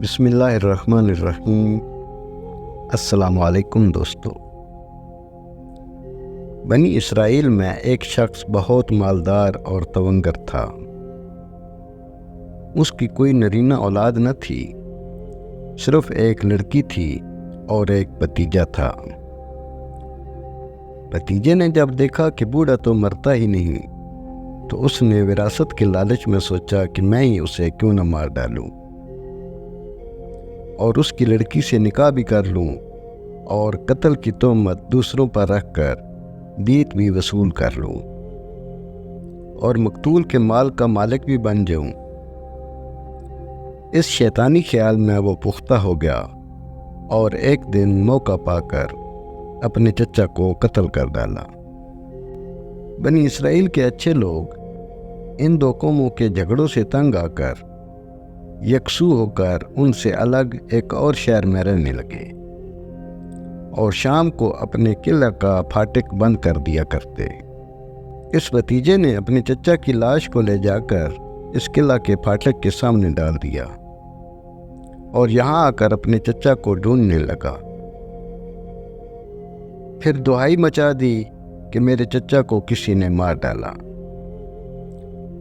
بسم اللہ الرحمن الرحیم۔ السلام علیکم دوستو۔ بنی اسرائیل میں ایک شخص بہت مالدار اور تونگر تھا۔ اس کی کوئی نرینہ اولاد نہ تھی، صرف ایک لڑکی تھی اور ایک بھتیجا تھا۔ بھتیجے نے جب دیکھا کہ بوڑھا تو مرتا ہی نہیں، تو اس نے وراثت کے لالچ میں سوچا کہ میں ہی اسے کیوں نہ مار ڈالوں اور اس کی لڑکی سے نکاح بھی کر لوں اور قتل کی تہمت دوسروں پر رکھ کر دیت بھی وصول کر لوں اور مقتول کے مال کا مالک بھی بن جاؤں۔ اس شیطانی خیال میں وہ پختہ ہو گیا اور ایک دن موقع پا کر اپنے چچا کو قتل کر ڈالا۔ بنی اسرائیل کے اچھے لوگ ان دو قوموں کے جھگڑوں سے تنگ آ کر یکسو ہو کر ان سے الگ ایک اور شہر میں رہنے لگے اور شام کو اپنے قلعہ کا پھاٹک بند کر دیا کرتے۔ اس بھتیجے نے اپنے چچا کی لاش کو لے جا کر اس قلعہ کے پھاٹک کے سامنے ڈال دیا اور یہاں آ کر اپنے چچا کو ڈھونڈنے لگا۔ پھر دہائی مچا دی کہ میرے چچا کو کسی نے مار ڈالا۔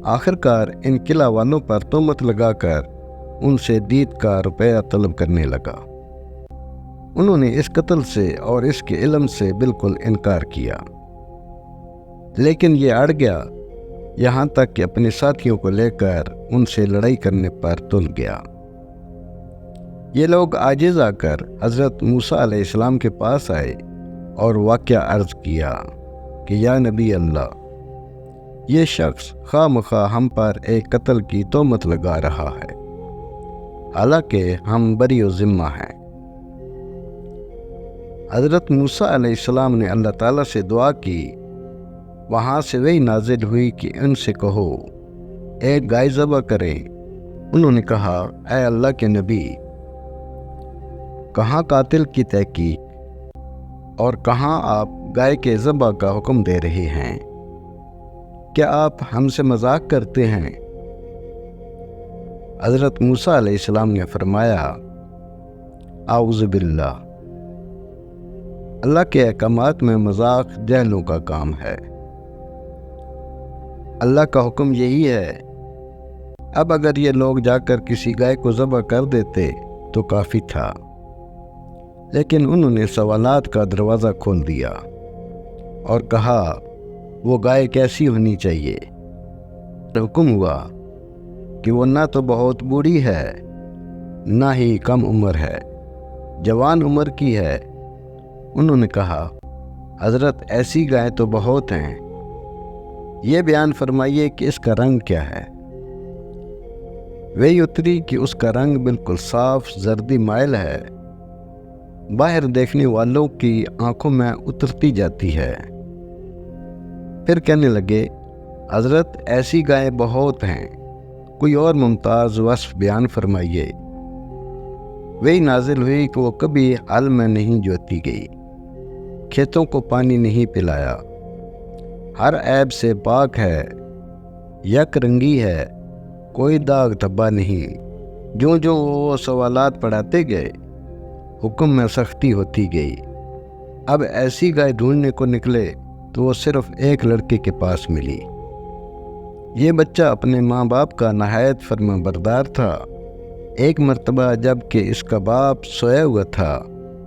آخرکار ان قلعہ والوں پر تہمت لگا کر ان سے دیت کا روپیہ طلب کرنے لگا۔ انہوں نے اس قتل سے اور اس کے علم سے بالکل انکار کیا، لیکن یہ اڑ گیا، یہاں تک کہ اپنے ساتھیوں کو لے کر ان سے لڑائی کرنے پر تل گیا۔ یہ لوگ عاجز آ کر حضرت موسیٰ علیہ السلام کے پاس آئے اور واقعہ عرض کیا کہ یا نبی اللہ، یہ شخص خواہ مخواہ ہم پر ایک قتل کی تہمت لگا رہا ہے، حالانکہ ہم بری و ذمہ ہیں۔ حضرت موسیٰ علیہ السلام نے اللہ تعالیٰ سے دعا کی، وہاں سے وحی نازل ہوئی کہ ان سے کہو ایک گائے ذبح کریں۔ انہوں نے کہا، اے اللہ کے نبی، کہاں قاتل کی تحقیق اور کہاں آپ گائے کے ذبح کا حکم دے رہے ہیں؟ کیا آپ ہم سے مذاق کرتے ہیں؟ حضرت موسیٰ علیہ السلام نے فرمایا، اعوذ باللہ، اللہ کے احکامات میں مذاق جاہلوں کا کام ہے۔ اللہ کا حکم یہی ہے۔ اب اگر یہ لوگ جا کر کسی گائے کو ذبح کر دیتے تو کافی تھا، لیکن انہوں نے سوالات کا دروازہ کھول دیا اور کہا وہ گائے کیسی ہونی چاہیے۔ حکم ہوا کہ وہ نہ تو بہت بوڑھی ہے، نہ ہی کم عمر ہے، جوان عمر کی ہے۔ انہوں نے کہا، حضرت ایسی گائے تو بہت ہیں، یہ بیان فرمائیے کہ اس کا رنگ کیا ہے؟ وہی اتری کہ اس کا رنگ بالکل صاف زردی مائل ہے، باہر دیکھنے والوں کی آنکھوں میں اترتی جاتی ہے۔ پھر کہنے لگے، حضرت ایسی گائیں بہت ہیں، کوئی اور ممتاز وصف بیان فرمائیے۔ وہی نازل ہوئی کہ وہ کبھی حل میں نہیں جوتی گئی، کھیتوں کو پانی نہیں پلایا، ہر عیب سے پاک ہے، یک رنگی ہے، کوئی داغ دھبا نہیں۔ جو جو وہ سوالات پڑھاتے گئے، حکم میں سختی ہوتی گئی۔ اب ایسی گائے ڈھونڈنے کو نکلے تو وہ صرف ایک لڑکے کے پاس ملی۔ یہ بچہ اپنے ماں باپ کا نہایت فرما بردار تھا۔ ایک مرتبہ جب کہ اس کا باپ سویا ہوا تھا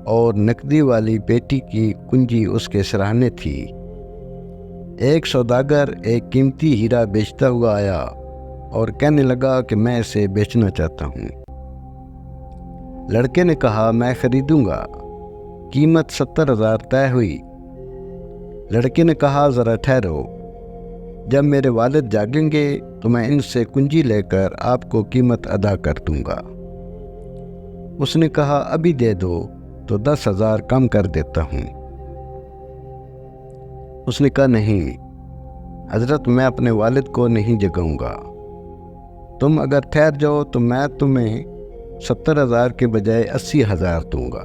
اور نقدی والی پیٹی کی کنجی اس کے سرہانے تھی، ایک سوداگر ایک قیمتی ہیرا بیچتا ہوا آیا اور کہنے لگا کہ میں اسے بیچنا چاہتا ہوں۔ لڑکے نے کہا، میں خریدوں گا۔ قیمت 70,000 طے ہوئی۔ لڑکے نے کہا، ذرا ٹھہرو، جب میرے والد جاگیں گے تو میں ان سے کنجی لے کر آپ کو قیمت ادا کر دوں گا۔ اس نے کہا، ابھی دے دو تو 10,000 کم کر دیتا ہوں۔ اس نے کہا، نہیں حضرت، میں اپنے والد کو نہیں جگاؤں گا، تم اگر ٹھہر جاؤ تو میں تمہیں 70,000 کے بجائے 80,000 دوں گا۔